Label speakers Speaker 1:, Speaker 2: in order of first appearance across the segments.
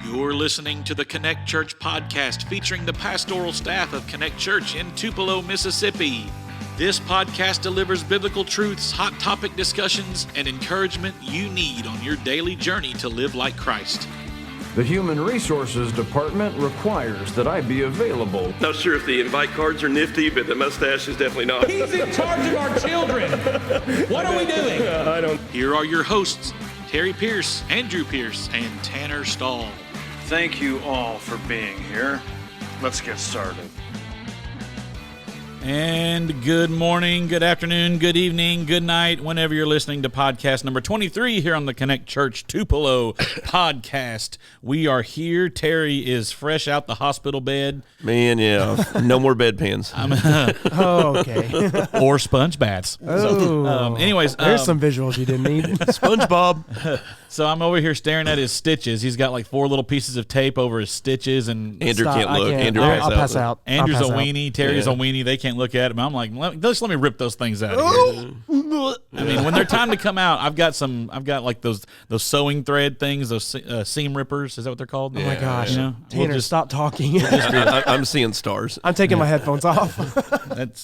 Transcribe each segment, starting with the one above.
Speaker 1: You're listening to the Connect Church podcast featuring the pastoral staff of Connect Church in Tupelo, Mississippi. This podcast delivers biblical truths, hot topic discussions, and encouragement you need on your daily journey to live like Christ.
Speaker 2: The Human Resources Department requires that I be available.
Speaker 3: Not sure if the invite cards are nifty, but the mustache is definitely not.
Speaker 1: He's in charge of our children. What are we doing?
Speaker 3: I don't.
Speaker 1: Here are your hosts, Terry Pierce, Andrew Pierce, and Tanner Stahl.
Speaker 4: Thank you all for being here. Let's get started.
Speaker 1: And good morning, good afternoon, good evening, good night, whenever you're listening to podcast number 23 here on the Connect Church Tupelo podcast. We are here. Terry is fresh out the hospital bed.
Speaker 3: Man, yeah. No more bedpans.
Speaker 5: Oh, okay.
Speaker 1: Or sponge baths.
Speaker 5: Oh.
Speaker 1: Anyways.
Speaker 5: There's some visuals you didn't need.
Speaker 3: SpongeBob.
Speaker 1: So I'm over here staring at his stitches. He's got like 4 little pieces of tape over his stitches. And
Speaker 3: Andrew
Speaker 5: Stop,
Speaker 3: can't
Speaker 5: I
Speaker 3: look.
Speaker 5: can't.
Speaker 3: Andrew
Speaker 5: I'll pass
Speaker 3: out.
Speaker 5: out.
Speaker 1: Andrew's
Speaker 5: I'll
Speaker 1: a
Speaker 5: pass out.
Speaker 1: weenie. Terry's a weenie. They can't look at him. I'm like, just let me rip those things out of here. I mean, when they're time to come out, I've got like those sewing thread things, those seam rippers. Is that what they're called?
Speaker 5: Oh my gosh.
Speaker 1: You know,
Speaker 5: Tanner, stop talking.
Speaker 3: I'm seeing stars.
Speaker 5: I'm taking my headphones off.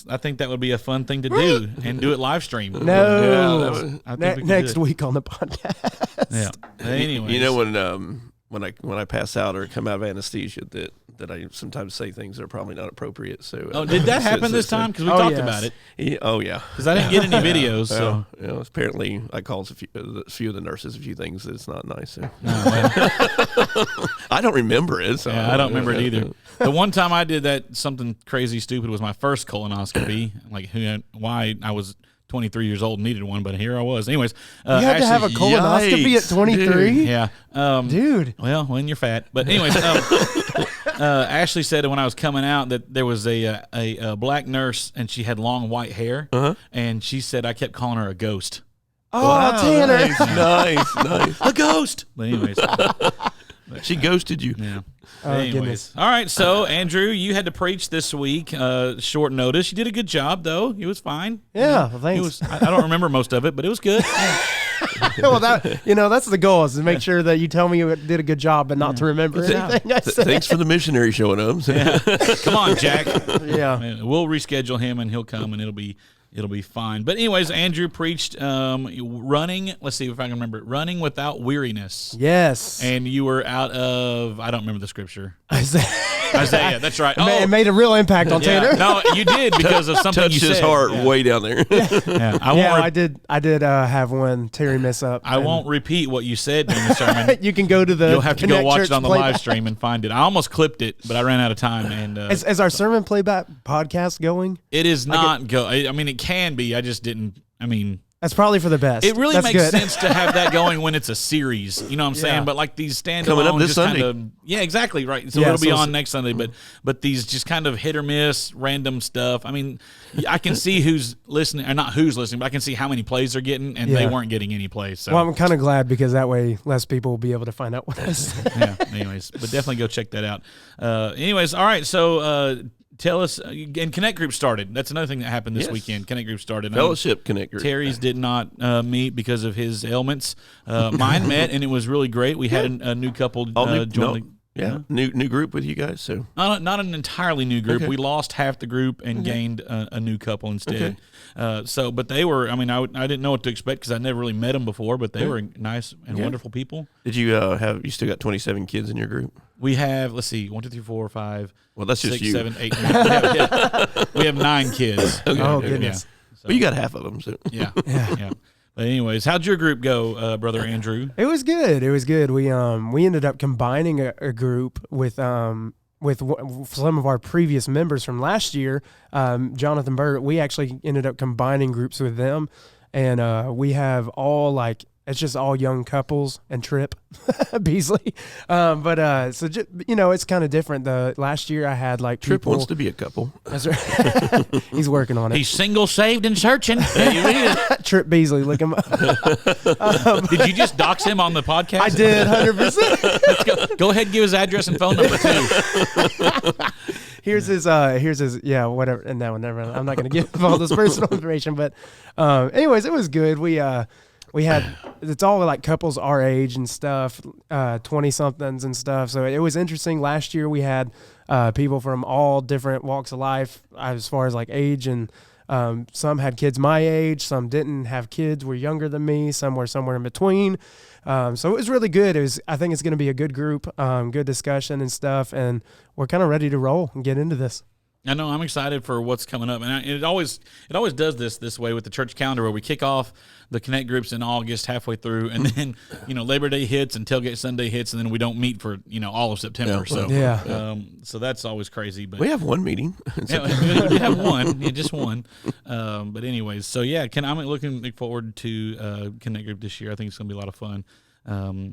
Speaker 1: I think that would be a fun thing to do and do it live stream.
Speaker 5: No.
Speaker 1: I think we can
Speaker 5: Next
Speaker 1: do it.
Speaker 5: week on the podcast.
Speaker 1: Yeah. Anyways.
Speaker 3: You know when I pass out or come out of anesthesia that I sometimes say things that are probably not appropriate. So
Speaker 1: Oh, did that happen this time? Because we talked about it.
Speaker 3: Oh yeah.
Speaker 1: Because I didn't get any videos. So
Speaker 3: You know, apparently I called a few of the nurses a few things that's not nice. So. I don't remember it. So
Speaker 1: yeah, I don't remember it either. The one time I did that, something crazy stupid, was my first colonoscopy. Like why I was 23 years old and needed one, but here I was. Anyways,
Speaker 5: You had to have a colonoscopy at 23?
Speaker 1: Yeah.
Speaker 5: Dude.
Speaker 1: Well, when you're fat. But anyways, Ashley said when I was coming out that there was a black nurse and she had long white hair, and she said I kept calling her a ghost.
Speaker 5: Oh,
Speaker 3: Wow,
Speaker 5: Tanner.
Speaker 3: Nice.
Speaker 1: A ghost. But anyways,
Speaker 3: She ghosted you.
Speaker 1: yeah.
Speaker 5: Oh,
Speaker 1: Anyways.
Speaker 5: goodness.
Speaker 1: All right, so Andrew, you had to preach this week, short notice. You did a good job, though. It was fine.
Speaker 5: Yeah, well,
Speaker 1: It
Speaker 5: thanks.
Speaker 1: was. I don't remember most of it, but it was good.
Speaker 5: Well, that's the goal, is to make sure that you tell me you did a good job, but not to remember anything I said.
Speaker 3: Thanks for the missionary showing up.
Speaker 1: Come on, Jack.
Speaker 5: Yeah.
Speaker 1: We'll reschedule him, and he'll come, and it'll be fine. But anyways, Andrew preached running. Let's see if I can remember it. Running without weariness.
Speaker 5: Yes.
Speaker 1: And you were out of, I don't remember the scripture.
Speaker 5: Isaiah.
Speaker 1: Isaiah, that's right.
Speaker 5: It made a real impact on
Speaker 1: yeah.
Speaker 5: Tanner.
Speaker 1: No, you did because of something
Speaker 3: Touched
Speaker 1: you said.
Speaker 3: his heart
Speaker 1: Yeah.
Speaker 3: way down there.
Speaker 1: Yeah,
Speaker 5: I did have one Terry mess up.
Speaker 1: I won't repeat what you said during the sermon.
Speaker 5: You can go to the
Speaker 1: You'll have to go
Speaker 5: Connect
Speaker 1: watch
Speaker 5: Church
Speaker 1: it on the
Speaker 5: playback.
Speaker 1: live stream and find it. I almost clipped it, but I ran out of time. And
Speaker 5: Is our sermon playback podcast going?
Speaker 1: it is not I mean, it can be. I just didn't. I mean,
Speaker 5: That's probably for the best.
Speaker 1: it really
Speaker 5: That's
Speaker 1: makes
Speaker 5: good.
Speaker 1: sense to have that going when it's a series. You know what I'm saying?
Speaker 5: Yeah.
Speaker 1: But like these standalone,
Speaker 3: Coming up this
Speaker 1: just kind
Speaker 3: Sunday.
Speaker 1: of, yeah, exactly right. So
Speaker 5: Yeah,
Speaker 1: it'll be
Speaker 5: so
Speaker 1: on next Sunday. But these just kind of hit or miss, random stuff. I mean, I can see who's listening, or not who's listening, but I can see how many plays they're getting, and they
Speaker 5: Yeah.
Speaker 1: weren't getting any plays. So
Speaker 5: Well, I'm kind of glad, because that way less people will be able to find out what I said.
Speaker 1: yeah. Anyways, but definitely go check that out. Anyways, all right. So tell us, and Connect Group started. That's another thing that happened this
Speaker 3: Yes.
Speaker 1: weekend. Connect Group started.
Speaker 3: Fellowship Connector.
Speaker 1: Terry's did not meet because of his ailments. Mine met, and it was really great. We had a new couple join.
Speaker 3: New group with you guys. So
Speaker 1: Not an entirely new group.
Speaker 3: Okay.
Speaker 1: We lost half the group and gained a new couple instead. But they were. I mean, I didn't know what to expect because I never really met them before. But they were nice and wonderful people.
Speaker 3: did you you still got 27 kids in your group?
Speaker 1: We have, let's see, 1, 2, 3, 4, 5.
Speaker 3: Well, that's just
Speaker 1: 6,
Speaker 3: you.
Speaker 1: 7, 8, 9. We have 9 kids.
Speaker 5: Oh, goodness.
Speaker 3: Well, you got half of them. So.
Speaker 1: Yeah. But anyways, how'd your group go, Brother Andrew?
Speaker 5: It was good. We ended up combining a group with some of our previous members from last year. Jonathan Burt, we actually ended up combining groups with them, and we have all it's just all young couples and Trip Beasley. It's kind of different. The last year I had
Speaker 3: Trip
Speaker 5: people.
Speaker 3: wants to be a couple.
Speaker 5: That's right. He's working on it.
Speaker 1: He's single, saved, and searching.
Speaker 5: Trip Beasley, look him up.
Speaker 1: Did you just dox him on the podcast?
Speaker 5: I did 100%.
Speaker 1: Go ahead and give his address and phone number too.
Speaker 5: Here's his whatever. And that one, never. I'm not going to give all this personal information, but anyways, it was good. we had it's all like couples our age and stuff, 20-somethings and stuff. So it was interesting. Last year we had people from all different walks of life as far as like age, and some had kids my age, some didn't have kids, were younger than me, some were somewhere in between. So it was really good. I think it's going to be a good group, good discussion and stuff, and we're kind of ready to roll and get into this.
Speaker 1: I know I'm excited for what's coming up, and it always does this way with the church calendar, where we kick off the Connect groups in August halfway through, and then Labor Day hits and Tailgate Sunday hits, and then we don't meet for all of September. So that's always crazy. But
Speaker 3: we have one meeting.
Speaker 1: we have one, just one. But anyways, so yeah, I'm looking forward to Connect group this year. I think it's gonna be a lot of fun.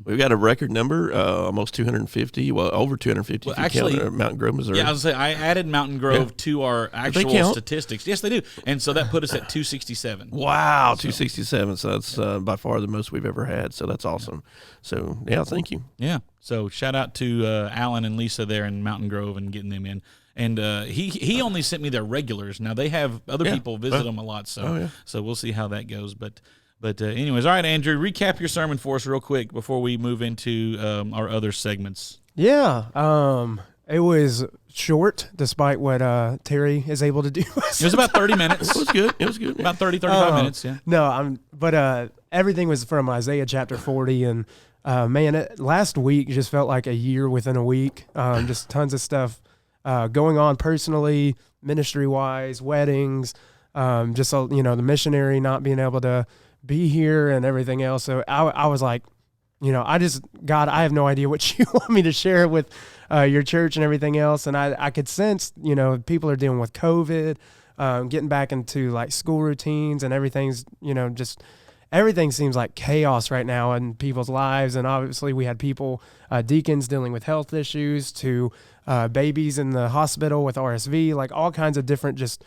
Speaker 3: We've got a record number, almost 250, over 250 if you count Mountain Grove, Missouri.
Speaker 1: Yeah, I was going to say, I added Mountain Grove to our actual statistics. Yes, they do. And so that put us at 267.
Speaker 3: Wow, 267. So that's by far the most we've ever had. So that's awesome. So, yeah, thank you.
Speaker 1: Yeah. So shout out to Alan and Lisa there in Mountain Grove and getting them in. And he only sent me their regulars. Now, they have other people visit them a lot. So we'll see how that goes. But anyways, all right, Andrew, recap your sermon for us real quick before we move into our other segments.
Speaker 5: Yeah, it was short, despite what Terry is able to do.
Speaker 1: It was about 30 minutes.
Speaker 3: It was good.
Speaker 1: About 30, 35 minutes, yeah.
Speaker 5: No, but everything was from Isaiah chapter 40, and last week just felt like a year within a week. Just tons of stuff going on personally, ministry-wise, weddings, just the missionary not being able to be here and everything else. So I was like, God, I have no idea what you want me to share with your church and everything else. And I could sense, people are dealing with COVID, getting back into like school routines, and everything's, just everything seems like chaos right now in people's lives. And obviously we had people, deacons dealing with health issues, to babies in the hospital with RSV, like all kinds of different just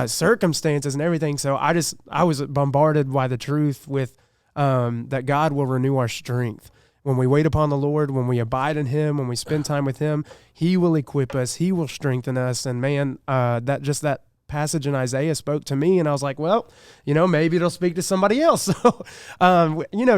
Speaker 5: circumstances and everything. So I was bombarded by the truth with that God will renew our strength. When we wait upon the Lord, when we abide in Him, when we spend time with Him, He will equip us, He will strengthen us. And man, that passage in Isaiah spoke to me, and I was like, well, maybe it'll speak to somebody else. So,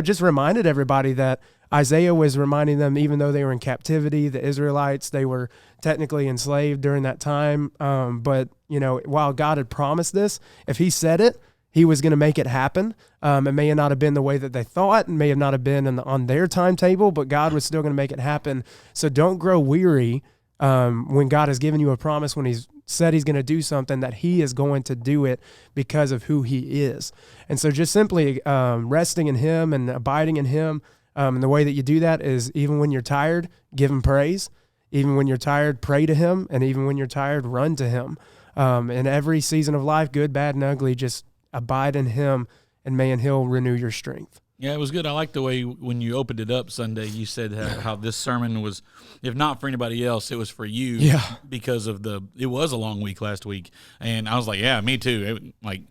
Speaker 5: just reminded everybody that Isaiah was reminding them, even though they were in captivity, the Israelites, they were technically enslaved during that time. But while God had promised this, if He said it, He was going to make it happen. It may not have been the way that they thought, and may have not have been on their timetable, but God was still going to make it happen. So don't grow weary when God has given you a promise, when He's said He's going to do something, that He is going to do it because of who He is. And so just simply resting in Him and abiding in Him. And the way that you do that is, even when you're tired, give Him praise. Even when you're tired, pray to Him. And even when you're tired, run to Him. In every season of life, good, bad, and ugly, just abide in Him, and man, He'll renew your strength.
Speaker 1: Yeah, it was good. I like the way when you opened it up Sunday, you said how this sermon was, if not for anybody else, it was for you.
Speaker 5: Yeah. Because
Speaker 1: it was a long week last week. And I was like, yeah, me too. I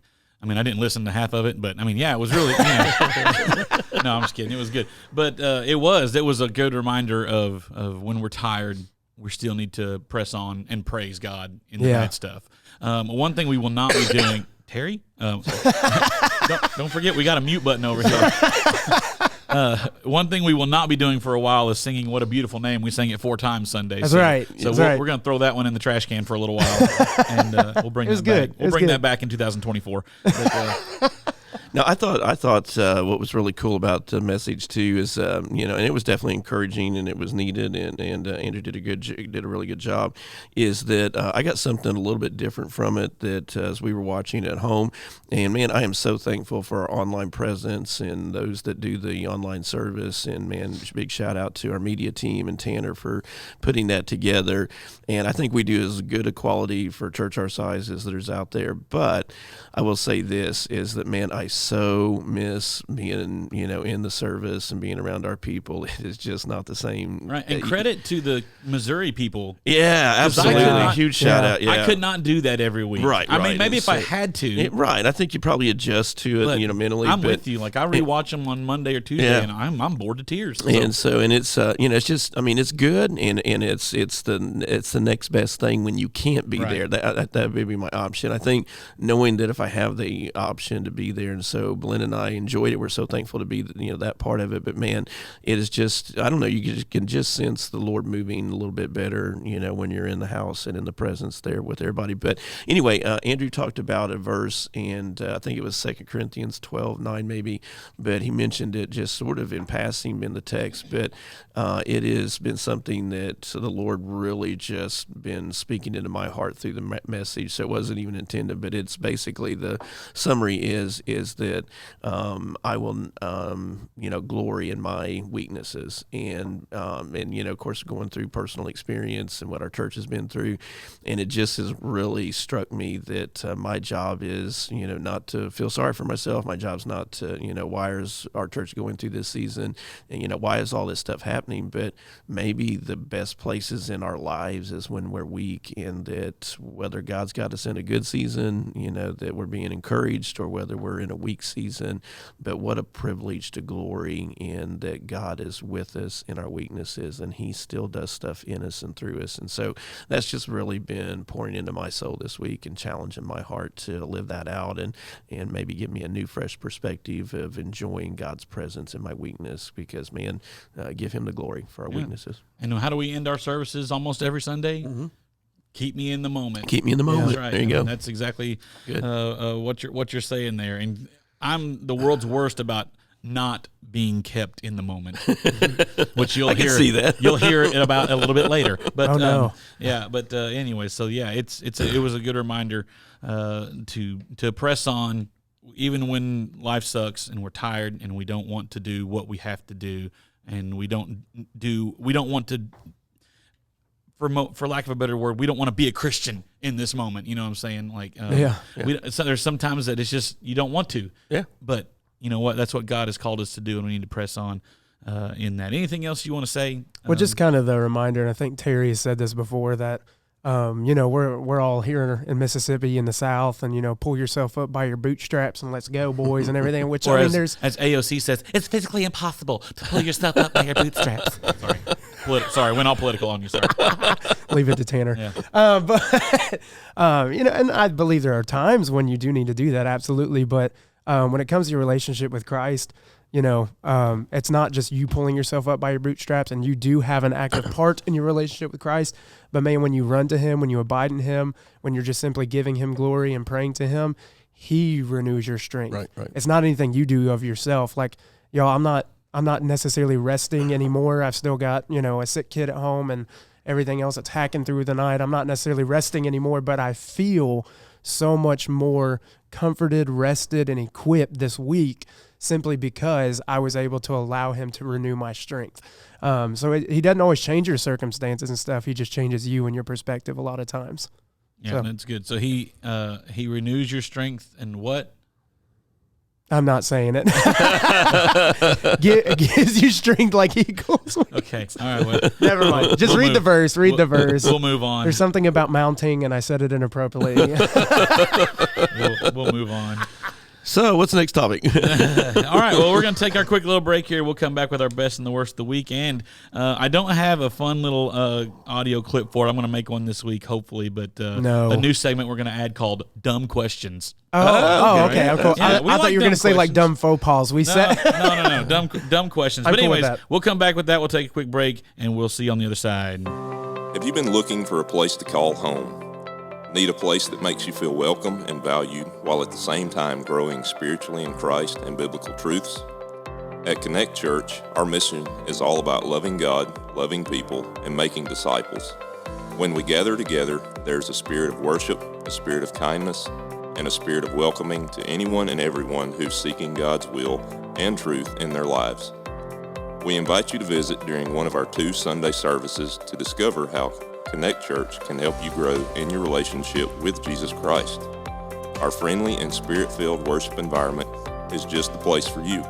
Speaker 1: didn't listen to half of it, but it was really, no, I'm just kidding. It was good. But it was a good reminder of when we're tired, we still need to press on and praise God in the bad stuff. One thing we will not be doing, Terry, don't forget we got a mute button over here. One thing we will not be doing for a while is singing "What a Beautiful Name." We sang it 4 times Sunday.
Speaker 5: That's right.
Speaker 1: So we're going to throw that one in the trash can for a little while, and we'll bring that back. We'll bring that back in 2024.
Speaker 3: Now, I thought what was really cool about the message too is, and it was definitely encouraging and it was needed, and Andrew did a really good job. Is that I got something a little bit different from it that as we were watching at home, and man, I am so thankful for our online presence and those that do the online service, and man, big shout out to our media team and Tanner for putting that together. And I think we do as good a quality for a church our size as there's out there. But I will say this is that, man, I so miss being, in the service and being around our people. It is just not the same.
Speaker 1: Right. And credit to the Missouri people.
Speaker 3: Yeah, absolutely. Huge shout out. Yeah.
Speaker 1: I could not do that every week.
Speaker 3: Right.
Speaker 1: I mean, maybe if I had to.
Speaker 3: Right. I think you probably adjust to it, mentally.
Speaker 1: I'm with you. Like I rewatch them on Monday or Tuesday, and I'm bored to tears. So.
Speaker 3: And so, it's it's just, it's good, and it's the next best thing when you can't be there. That would be my option. I think knowing that if I have the option to be there and so Glenn and I enjoyed it. We're so thankful to be, that part of it. But man, it is just, I don't know, you can just sense the Lord moving a little bit better, when you're in the house and in the presence there with everybody. But anyway, Andrew talked about a verse, and I think it was 2 Corinthians 12:9 maybe, but he mentioned it just sort of in passing in the text. But it has been something that the Lord really just been speaking into my heart through the message. So it wasn't even intended, but it's basically the summary is that I will glory in my weaknesses, and of course going through personal experience and what our church has been through, and it just has really struck me that my job is not to feel sorry for myself. My job's not to why is our church going through this season, and why is all this stuff happening, but maybe the best places in our lives is when we're weak, and that whether God's got us in a good season, that we're being encouraged, or whether we're in a weak season, but what a privilege to glory in that God is with us in our weaknesses, and he still does stuff in us and through us. And so that's just really been pouring into my soul this week and challenging my heart to live that out, and maybe give me a new fresh perspective of enjoying God's presence in my weakness, because man, give him the glory for our weaknesses.
Speaker 1: And how do we end our services almost every Sunday?
Speaker 3: Mm-hmm.
Speaker 1: Keep me in the moment.
Speaker 3: Keep me in the moment.
Speaker 1: That's right.
Speaker 3: There you go.
Speaker 1: That's exactly what you're saying there. And I'm the world's worst about not being kept in the moment, which you'll hear.
Speaker 3: See that.
Speaker 1: You'll hear it about a little bit later. But
Speaker 5: Oh, no.
Speaker 1: Anyway, so yeah, it was a good reminder to press on, even when life sucks and we're tired and we don't want to do what we have to do, and we don't want to. For lack of a better word, we don't want to be a Christian in this moment. You know what I'm saying? Like, there's sometimes that it's just you don't want to.
Speaker 3: Yeah.
Speaker 1: But you know what? That's what God has called us to do, and we need to press on in that. Anything else you want to say?
Speaker 5: Well, just kind of the reminder, and I think Terry has said this before, that we're all here in Mississippi in the South, and pull yourself up by your bootstraps and let's go, boys, and everything. Which
Speaker 1: or
Speaker 5: there's
Speaker 1: as AOC says, it's physically impossible to pull yourself up by your bootstraps. Sorry, went all political on you. Sorry.
Speaker 5: Leave it to Tanner.
Speaker 1: Yeah.
Speaker 5: But and I believe there are times when you do need to do that, absolutely. But when it comes to your relationship with Christ, it's not just you pulling yourself up by your bootstraps, and you do have an active part in your relationship with Christ. But man, when you run to him, when you abide in him, when you're just simply giving him glory and praying to him, he renews your strength.
Speaker 3: Right.
Speaker 5: It's not anything you do of yourself. Like, I'm not necessarily resting anymore. I've still got, a sick kid at home and everything else that's hacking through the night. I'm not necessarily resting anymore, but I feel so much more comforted, rested, and equipped this week simply because I was able to allow him to renew my strength. So he doesn't always change your circumstances and stuff. He just changes you and your perspective a lot of times.
Speaker 1: Yeah,
Speaker 5: So-
Speaker 1: that's good. So he renews your strength, and what?
Speaker 5: I'm not saying it. Gives you strength like eagles.
Speaker 1: Okay. All right. Well,
Speaker 5: Never mind. Just read the verse. Read the verse.
Speaker 1: We'll move on.
Speaker 5: There's something about mounting, and I said it inappropriately.
Speaker 1: We'll move on.
Speaker 3: So what's the next topic?
Speaker 1: All right. Well, we're going to take our quick little break here. We'll come back with our best and the worst of the week. And I don't have a fun little audio clip for it. I'm going to make one this week, hopefully. But
Speaker 5: No.
Speaker 1: a new segment we're going to add called Dumb Questions.
Speaker 5: Okay. I'm cool.
Speaker 1: Yeah,
Speaker 5: I
Speaker 1: we
Speaker 5: thought
Speaker 1: like
Speaker 5: you were
Speaker 1: dumb
Speaker 5: going to say like
Speaker 1: questions.
Speaker 5: dumb faux pas. We said
Speaker 1: No. Dumb questions.
Speaker 5: I'm
Speaker 1: But
Speaker 5: cool with
Speaker 1: anyways,
Speaker 5: that.
Speaker 1: we'll come back with that. We'll take a quick break, and we'll see you on the other side.
Speaker 6: Have you been looking for a place to call home? Need a place that makes you feel welcome and valued while at the same time growing spiritually in Christ and biblical truths? At Connect Church, our mission is all about loving God, loving people, and making disciples. When we gather together, there's a spirit of worship, a spirit of kindness, and a spirit of welcoming to anyone and everyone who's seeking God's will and truth in their lives. We invite you to visit during one of our 2 Sunday services to discover how Connect Church can help you grow in your relationship with Jesus Christ. Our friendly and spirit-filled worship environment is just the place for you.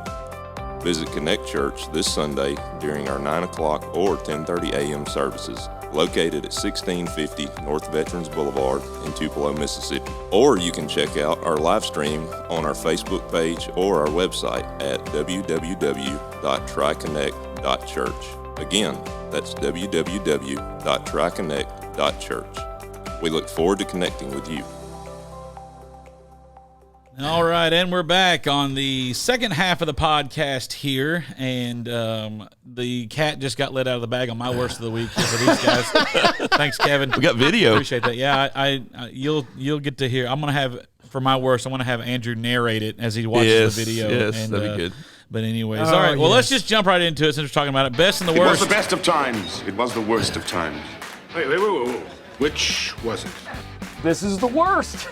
Speaker 6: Visit Connect Church this Sunday during our 9 o'clock or 10:30 a.m. services, located at 1650 North Veterans Boulevard in Tupelo, Mississippi. Or you can check out our live stream on our Facebook page or our website at www.triconnect.church. Again, that's www.triconnect.church. We look forward to connecting with you.
Speaker 1: All right, and we're back on the second half of the podcast here, and the cat just got let out of the bag on my worst of the week here for these guys. Thanks, Kevin.
Speaker 3: We got video.
Speaker 1: Appreciate that. Yeah, I you'll get to hear. I'm gonna have for my worst. I want to have Andrew narrate it as he watches the video.
Speaker 3: Yes,
Speaker 1: and,
Speaker 3: that'd be good.
Speaker 1: But anyways, all right. Well, let's just jump right into it since we're talking about it. Best and the worst.
Speaker 7: It was the best of times. It was the worst of times. Wait. Which was it?
Speaker 2: This is the worst.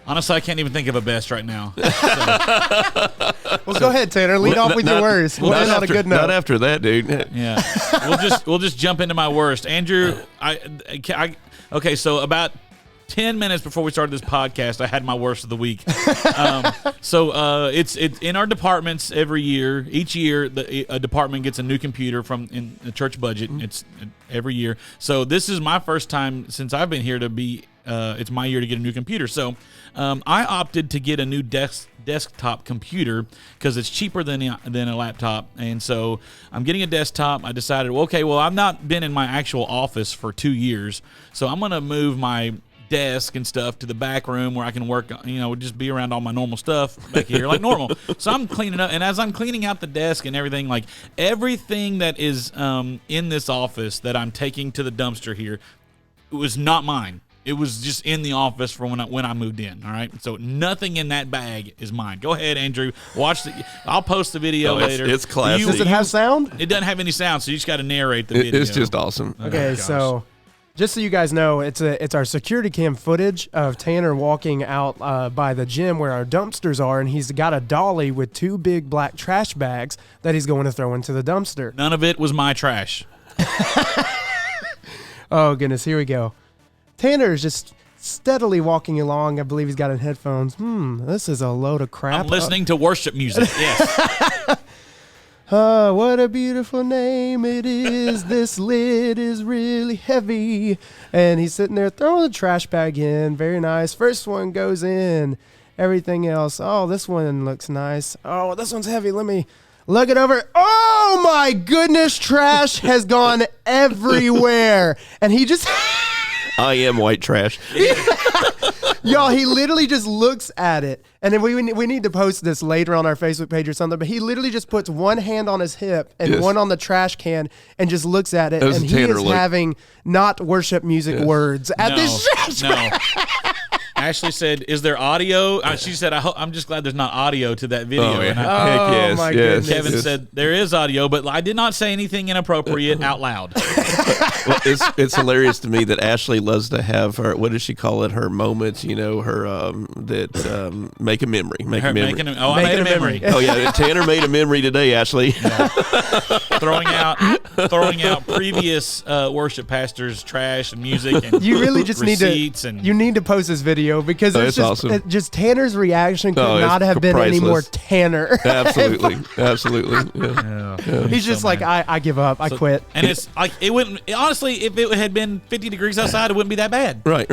Speaker 1: Honestly, I can't even think of a best right now.
Speaker 5: Well, go ahead, Tanner. Lead off with your worst. We'll end on a good note.
Speaker 3: Not after that, dude.
Speaker 1: Yeah, we'll just jump into my worst. Andrew, okay. So about 10 minutes before we started this podcast, I had my worst of the week. It's in our departments every year. Each year, a department gets a new computer in the church budget. It's every year. So this is my first time since I've been here to be. It's my year to get a new computer. So I opted to get a new desktop computer because it's cheaper than a laptop. And so I'm getting a desktop. I decided, I've not been in my actual office for 2 years. So I'm going to move my desk and stuff to the back room where I can work, just be around all my normal stuff back here like normal. So I'm cleaning up, and as I'm cleaning out the desk and everything, like everything that is in this office that I'm taking to the dumpster here, it was not mine. It was just in the office for when I moved in. All right, so nothing in that bag is mine. Go ahead, Andrew. I'll post the video later.
Speaker 3: It's classic.
Speaker 5: Does it have sound?
Speaker 1: It doesn't have any sound, so you just got to narrate the video.
Speaker 3: It's just awesome.
Speaker 5: Okay, so just so you guys know, it's our security cam footage of Tanner walking out by the gym where our dumpsters are, and he's got a dolly with 2 big black trash bags that he's going to throw into the dumpster.
Speaker 1: None of it was my trash.
Speaker 5: Oh, goodness, here we go. Tanner is just steadily walking along. I believe he's got in headphones. This is a load of crap.
Speaker 1: I'm listening to worship music, yes.
Speaker 5: What a beautiful name it is. This lid is really heavy. And he's sitting there throwing the trash bag in. Very nice. First one goes in. Everything else. Oh, this one looks nice. Oh, this one's heavy. Let me look it over. Oh, my goodness. Trash has gone everywhere. And he just...
Speaker 3: I am white trash.
Speaker 5: Y'all, he literally just looks at it. And then we need to post this later on our Facebook page or something, but he literally just puts one hand on his hip and one on the trash can and just looks at it. And he is having not worship music words at this trash can.
Speaker 1: Ashley said, "Is there audio?" She said, "I'm just glad there's not audio to that video."
Speaker 3: Oh, yeah.
Speaker 1: And
Speaker 5: my goodness.
Speaker 1: Kevin said there is audio, but I did not say anything inappropriate out loud.
Speaker 3: Well, it's hilarious to me that Ashley loves to have her. What does she call it? Her moments. Her make a memory. Make a memory.
Speaker 1: I made a memory.
Speaker 3: Oh yeah, Tanner made a memory today, Ashley.
Speaker 1: Yeah. throwing out previous worship pastors' trash and music and
Speaker 5: you really just need to post this video because it's just
Speaker 3: awesome.
Speaker 5: Just Tanner's reaction could not have been
Speaker 3: priceless.
Speaker 5: any more Tanner.
Speaker 3: Absolutely. Yeah.
Speaker 5: He's just like, I give up. I quit.
Speaker 1: And it's like it wouldn't. Honestly, if it had been 50 degrees outside, it wouldn't be that bad.
Speaker 3: Right.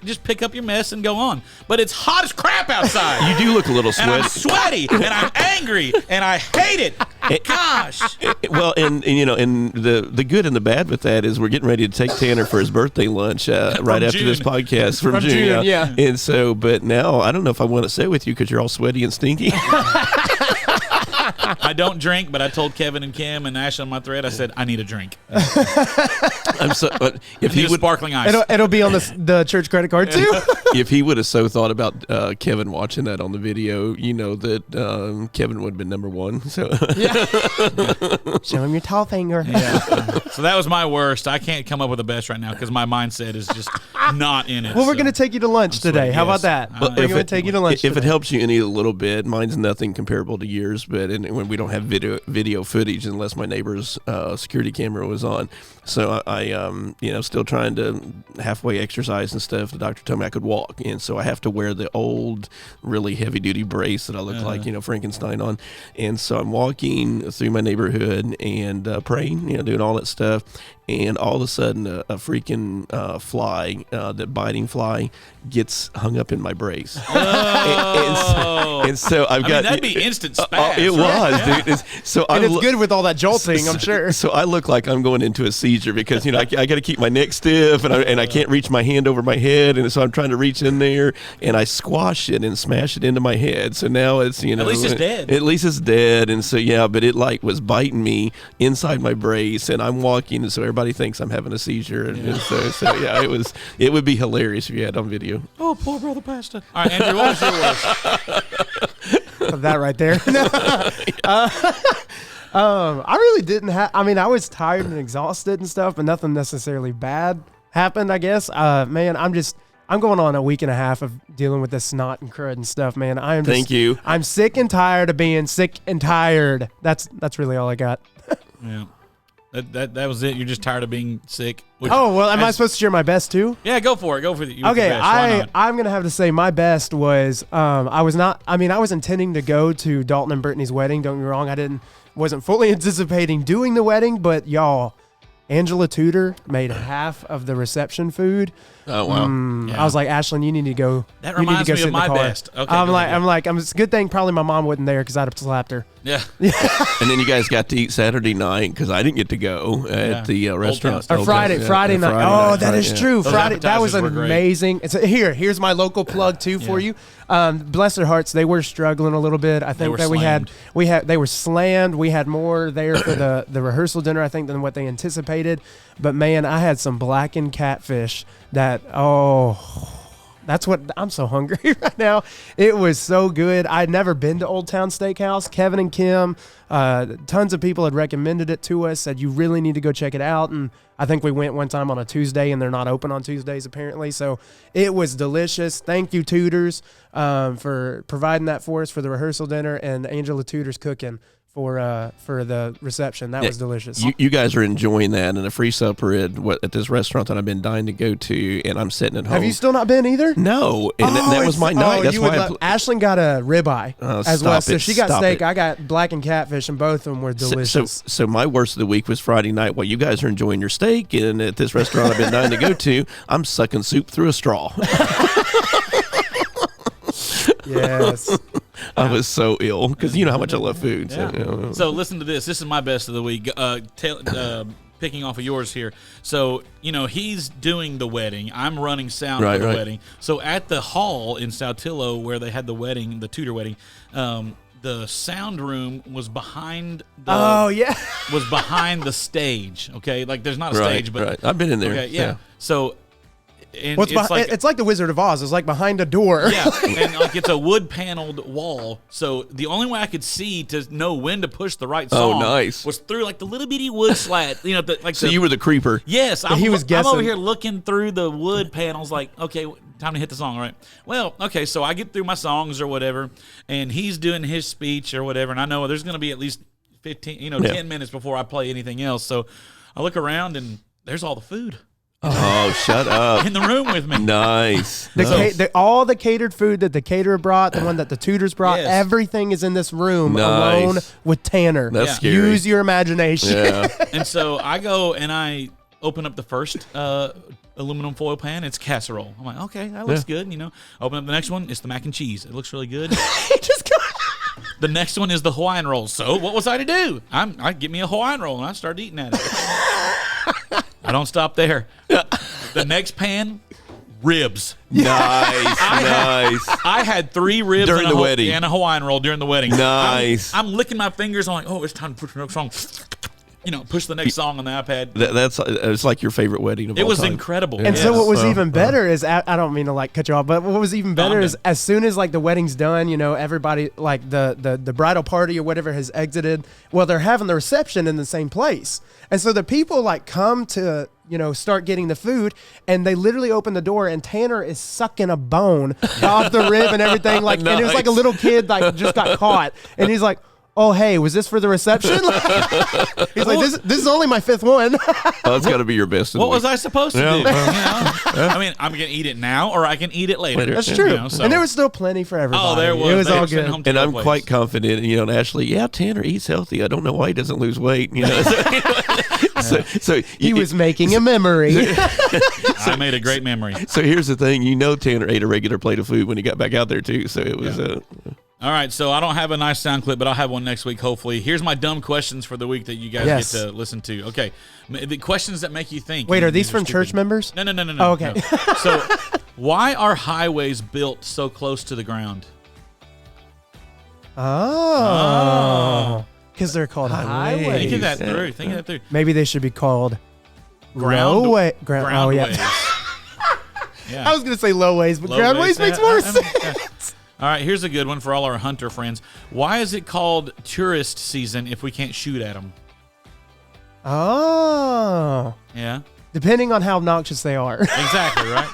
Speaker 1: Just pick up your mess and go on. But it's hot as crap outside.
Speaker 3: You do look a little
Speaker 1: And I'm
Speaker 3: sweaty.
Speaker 1: sweaty, and I'm angry, and I hate it. Gosh.
Speaker 3: Well, and the good and the bad with that is we're getting ready to take Tanner for his birthday lunch right after this podcast from June.
Speaker 5: Yeah.
Speaker 3: And so, but now I don't know if I want to sit with you because you're all sweaty and stinky.
Speaker 1: I don't drink, but I told Kevin and Kim and Ashley on my thread, I said, I need a drink.
Speaker 3: If he would
Speaker 1: sparkling ice.
Speaker 5: It'll be on the church credit card too.
Speaker 3: If he would have so thought about Kevin watching that on the video, that Kevin would have been number one. So
Speaker 5: show him your tall finger.
Speaker 1: Yeah. So that was my worst. I can't come up with the best right now because my mindset is just not in it.
Speaker 5: Well, we're going to take you to lunch today. How about that?
Speaker 1: Well,
Speaker 5: We're going to take you to lunch
Speaker 3: If
Speaker 5: today.
Speaker 3: it helps you any a little bit, mine's nothing comparable to yours, but when we don't have video footage unless my neighbor's security camera was on. So I still trying to halfway exercise and stuff. The doctor told me I could walk, and so I have to wear the old, really heavy-duty brace that I look like Frankenstein on. And so I'm walking through my neighborhood and praying, doing all that stuff. and all of a sudden a freaking fly, that biting fly, gets hung up in my brace. and so I've got.
Speaker 1: that'd be instant spaz.
Speaker 3: It was, dude. So
Speaker 5: And it's good with all that jolting, I'm sure.
Speaker 3: So I look like I'm going into a seizure because I got to keep my neck stiff, and I can't reach my hand over my head, and so I'm trying to reach in there, and I squash it and smash it into my head. So now it's
Speaker 1: At least it's dead.
Speaker 3: At least it's dead, and so but it was biting me inside my brace, and I'm walking, and so everybody thinks I'm having a seizure, and so it would be hilarious if you had it on video.
Speaker 1: Oh, poor brother Pastor. All right, Andrew, what was your worst?
Speaker 5: That right there. I really didn't have. I mean, I was tired and exhausted and stuff, but nothing necessarily bad happened. I guess. Man, I'm going on a week and a half of dealing with this snot and crud and stuff. Man,
Speaker 3: Thank you.
Speaker 5: I'm sick and tired of being sick and tired. That's really all I got.
Speaker 1: Yeah. That was it. You're just tired of being sick.
Speaker 5: Oh well, am I supposed to share my best too?
Speaker 1: Yeah, go for it. Go for it.
Speaker 5: Okay, I'm gonna have to say my best was I was intending to go to Dalton and Brittany's wedding. Don't get me wrong, wasn't fully anticipating doing the wedding, but y'all, Angela Tudor made half of the reception food.
Speaker 3: Oh wow!
Speaker 5: I was like, Ashlyn, you need to go.
Speaker 1: That
Speaker 5: you need to
Speaker 1: reminds
Speaker 5: go
Speaker 1: me
Speaker 5: sit
Speaker 1: of
Speaker 5: in the
Speaker 1: my
Speaker 5: car.
Speaker 1: best. Okay,
Speaker 5: it's a good thing probably my mom wasn't there because I'd have slapped her.
Speaker 1: Yeah.
Speaker 3: And then you guys got to eat Saturday night because I didn't get to go at the restaurant.
Speaker 5: Or Friday night. That is true.
Speaker 1: Those
Speaker 5: Friday. That was
Speaker 1: appetizers were great.
Speaker 5: amazing. Here's my local plug too for you. Bless their hearts, they were struggling a little bit. I think that they were slammed. We had more there for the rehearsal dinner, I think, than what they anticipated. But man, I had some blackened catfish that that's what I'm so hungry right now. It was so good. I'd never been to Old Town Steakhouse. Kevin and Kim, tons of people had recommended it to us, said you really need to go check it out. And I think we went one time on a Tuesday, and they're not open on Tuesdays apparently. So it was delicious. Thank you, Tudors, for providing that for us for the rehearsal dinner, and Angela Tudor's cooking for the reception. That was delicious.
Speaker 3: You guys are enjoying that, and a free supper at this restaurant that I've been dying to go to, and I'm sitting at home.
Speaker 5: Have you still not been either?
Speaker 3: No, and that was my night. That's why
Speaker 5: Ashlyn got a ribeye as well. So she got steak. I got blackened catfish, and both of them were delicious.
Speaker 3: So my worst of the week was Friday night. While you guys are enjoying your steak, and at this restaurant I've been dying to go to, I'm sucking soup through a straw.
Speaker 5: Yes.
Speaker 3: I was so ill because you know how much I love food.
Speaker 1: Yeah. So listen to this. This is my best of the week. Picking off of yours here. So, he's doing the wedding. I'm running sound for the wedding. So at the hall in Saltillo where they had the wedding, the Tudor wedding, the sound room was behind was behind the stage. Okay. Like there's not a stage, but
Speaker 3: I've been in there.
Speaker 1: Okay, yeah. So and
Speaker 5: it's like the Wizard of Oz. It's like behind a door.
Speaker 1: Yeah, and it's a wood paneled wall. So the only way I could see to know when to push the right song was through like the little bitty wood slat. So
Speaker 3: you were the creeper.
Speaker 1: Yes,
Speaker 5: he was guessing.
Speaker 1: I'm over here looking through the wood panels, like, okay, time to hit the song, right? Well, okay, so I get through my songs or whatever, and he's doing his speech or whatever, and I know there's going to be at least 10 minutes before I play anything else. So I look around and there's all the food.
Speaker 3: Oh, shut up.
Speaker 1: In the room with me.
Speaker 3: Nice.
Speaker 5: All the catered food that the caterer brought, the one that the Tudors brought, everything is in this room alone with Tanner.
Speaker 3: That's scary.
Speaker 5: Use your imagination.
Speaker 3: Yeah.
Speaker 1: And so I go and I open up the first aluminum foil pan. It's casserole. I'm like, okay, that looks good. Open up the next one. It's the mac and cheese. It looks really good. The next one is the Hawaiian rolls. So what was I to do? I get me a Hawaiian roll and I start eating at it. I don't stop there. The next pan, ribs.
Speaker 3: Nice.
Speaker 1: I had 3 ribs
Speaker 3: during the wedding
Speaker 1: and a Hawaiian roll during the wedding.
Speaker 3: Nice.
Speaker 1: I'm licking my fingers. I'm like, oh, it's time to push the next song. Push the next song on the iPad.
Speaker 3: It's like your favorite wedding of all time.
Speaker 1: It was incredible.
Speaker 5: And so what was even better is, I don't mean to cut you off, but what was even better is as soon as the wedding's done, everybody the bridal party or whatever has exited. Well, they're having the reception in the same place. And so the people come to, start getting the food, and they literally open the door and Tanner is sucking a bone off the rib and everything. And it was like a little kid just got caught. And he's like, oh, hey, was this for the reception? He's like, this is only my 5th one.
Speaker 3: Oh, it's got to be your best.
Speaker 1: What was I supposed to do? You know? I mean, I'm going to eat it now, or I can eat it later.
Speaker 5: That's true.
Speaker 1: You know, so.
Speaker 5: And there was still plenty for everybody.
Speaker 1: Oh, there was.
Speaker 5: It was
Speaker 1: They
Speaker 5: all
Speaker 1: were sitting
Speaker 5: good.
Speaker 1: home to
Speaker 3: And
Speaker 1: go
Speaker 3: I'm
Speaker 1: place.
Speaker 3: quite confident, and Ashley, Tanner eats healthy. I don't know why he doesn't lose weight. So
Speaker 5: He was making a memory.
Speaker 1: I made a great memory.
Speaker 3: So here's the thing, Tanner ate a regular plate of food when he got back out there too. So it was.
Speaker 1: All right, so I don't have a nice sound clip, but I'll have one next week, hopefully. Here's my dumb questions for the week that you guys
Speaker 5: Yes.
Speaker 1: get to listen to. Okay, the questions that make you think.
Speaker 5: Wait, are these
Speaker 1: are
Speaker 5: from
Speaker 1: stupid.
Speaker 5: church members?
Speaker 1: No.
Speaker 5: Oh, okay.
Speaker 1: No. So, why are highways built so close to the ground?
Speaker 5: Oh. Because they're called
Speaker 3: Highways.
Speaker 5: highways.
Speaker 1: Think of that
Speaker 3: Yeah.
Speaker 1: through. Think of that through.
Speaker 5: Maybe they should be called
Speaker 1: Ground-
Speaker 5: roadway. Oh, yeah.
Speaker 1: Yeah.
Speaker 5: I was going to say lowways, but
Speaker 1: Low
Speaker 5: groundways
Speaker 1: ways.
Speaker 5: makes
Speaker 1: Yeah,
Speaker 5: more
Speaker 1: I
Speaker 5: sense.
Speaker 1: mean, yeah. All right, here's a good one for all our hunter friends. Why is it called tourist season if we can't shoot at them?
Speaker 5: Oh.
Speaker 1: Yeah,
Speaker 5: Depending on how obnoxious they are.
Speaker 1: exactly, right?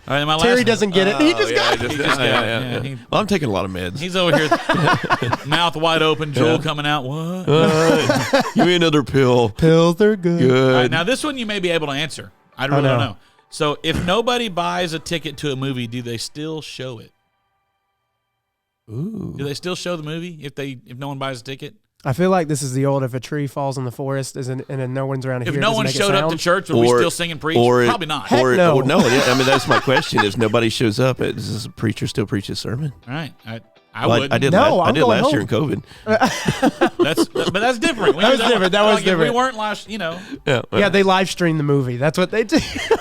Speaker 1: All right, my last
Speaker 5: Terry
Speaker 1: one.
Speaker 5: doesn't get it. He just got it.
Speaker 1: He just got it. Yeah,
Speaker 3: Well, I'm taking a lot of meds.
Speaker 1: He's over here, mouth wide open, Joel coming out. What?
Speaker 3: Give me another pill.
Speaker 5: Pills are good.
Speaker 1: All
Speaker 3: Good.
Speaker 1: right, now this one you may be able to answer. I really don't know. So if nobody buys a ticket to a movie, do they still show it?
Speaker 3: Ooh.
Speaker 1: Do they still show the movie if no one buys a ticket?
Speaker 5: I feel like this is the old if a tree falls in the forest and then no one's around to
Speaker 1: If
Speaker 5: hear it,
Speaker 1: no
Speaker 5: does it
Speaker 1: one
Speaker 5: make a
Speaker 1: showed up to
Speaker 5: sound?
Speaker 1: church, would we still sing and preach? Probably not.
Speaker 5: Heck
Speaker 3: Or
Speaker 5: no.
Speaker 3: no. Yeah, I mean, that's my question. If nobody shows up, does the preacher still preach his sermon?
Speaker 1: All right, I
Speaker 3: Well,
Speaker 1: would.
Speaker 3: I did.
Speaker 5: No,
Speaker 3: I
Speaker 5: I'm
Speaker 3: did
Speaker 5: going
Speaker 3: last year
Speaker 5: home.
Speaker 3: in COVID.
Speaker 1: But that's different.
Speaker 5: That was different. That was
Speaker 1: Like, if
Speaker 5: different.
Speaker 1: we weren't last, you know.
Speaker 5: Yeah, they live stream the movie. That's what they do.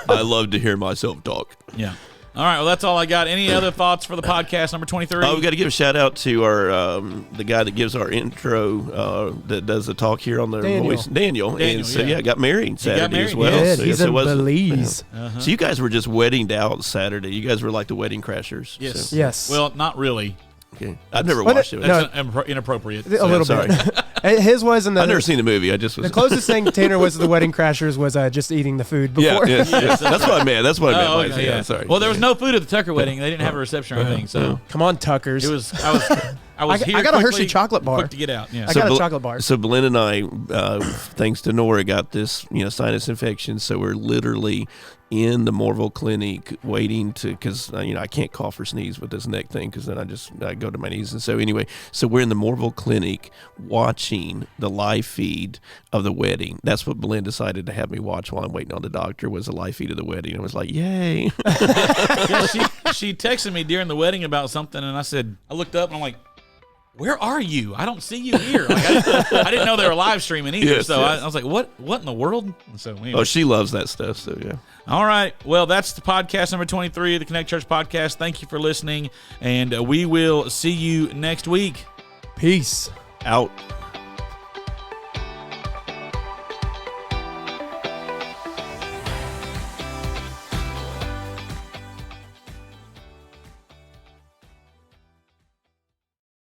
Speaker 3: I love to hear myself talk.
Speaker 1: Yeah. All right. Well, that's all I got. Any other thoughts for the podcast number 23?
Speaker 3: Oh, we got to give a shout out to our the guy that gives our intro that does the talk here on the
Speaker 5: Daniel.
Speaker 3: voice, Daniel. And so
Speaker 1: yeah.
Speaker 3: got married Saturday
Speaker 1: married,
Speaker 3: as well.
Speaker 5: Yeah,
Speaker 3: So,
Speaker 5: he's
Speaker 3: so
Speaker 5: in
Speaker 3: it was-
Speaker 5: Belize.
Speaker 3: So you guys were just weddinged out Saturday. You guys were like the wedding crashers.
Speaker 1: Yes.
Speaker 3: So,
Speaker 5: Yes.
Speaker 1: Well, not really.
Speaker 3: okay. I've never
Speaker 5: Well,
Speaker 3: watched it.
Speaker 5: no.
Speaker 1: That's inappropriate.
Speaker 5: a little
Speaker 3: sorry.
Speaker 5: bit. His was in the.
Speaker 3: I've never seen the movie. I just was.
Speaker 5: The closest thing Tanner was to the Wedding Crashers was just eating the food
Speaker 3: Yeah,
Speaker 5: before.
Speaker 3: yes, yes. That's what I meant. That's what I meant.
Speaker 1: Oh,
Speaker 3: by
Speaker 1: okay,
Speaker 3: it.
Speaker 1: yeah.
Speaker 3: Sorry.
Speaker 1: Well, there was no food at the Tucker wedding. They didn't have a reception or anything. So
Speaker 5: Come on, Tuckers.
Speaker 1: it was. I was here.
Speaker 5: I got a
Speaker 1: quickly,
Speaker 5: Hershey chocolate bar.
Speaker 1: Quick to get out. Yeah.
Speaker 5: I got a
Speaker 3: Bel-
Speaker 5: chocolate bar.
Speaker 3: So Belinda and I, thanks to Nora, got this sinus infection. So we're literally in the Morville Clinic waiting because I can't cough or sneeze with this neck thing because then I go to my knees. And so anyway, so we're in the Morville Clinic watching the live feed of the wedding. That's what Belinda decided to have me watch while I'm waiting on the doctor was the live feed of the wedding. I was like, yay.
Speaker 1: Yeah, she texted me during the wedding about something, and I looked up and I'm like, where are you? I don't see you here. Like, I didn't know they were live streaming either.
Speaker 3: Yes,
Speaker 1: so
Speaker 3: yes.
Speaker 1: I was like, what in the world? And so anyway.
Speaker 3: Oh, she loves that stuff. So yeah.
Speaker 1: All right. Well, that's the podcast number 23 of the Connect Church podcast. Thank you for listening, and we will see you next week.
Speaker 5: Peace.
Speaker 3: Out.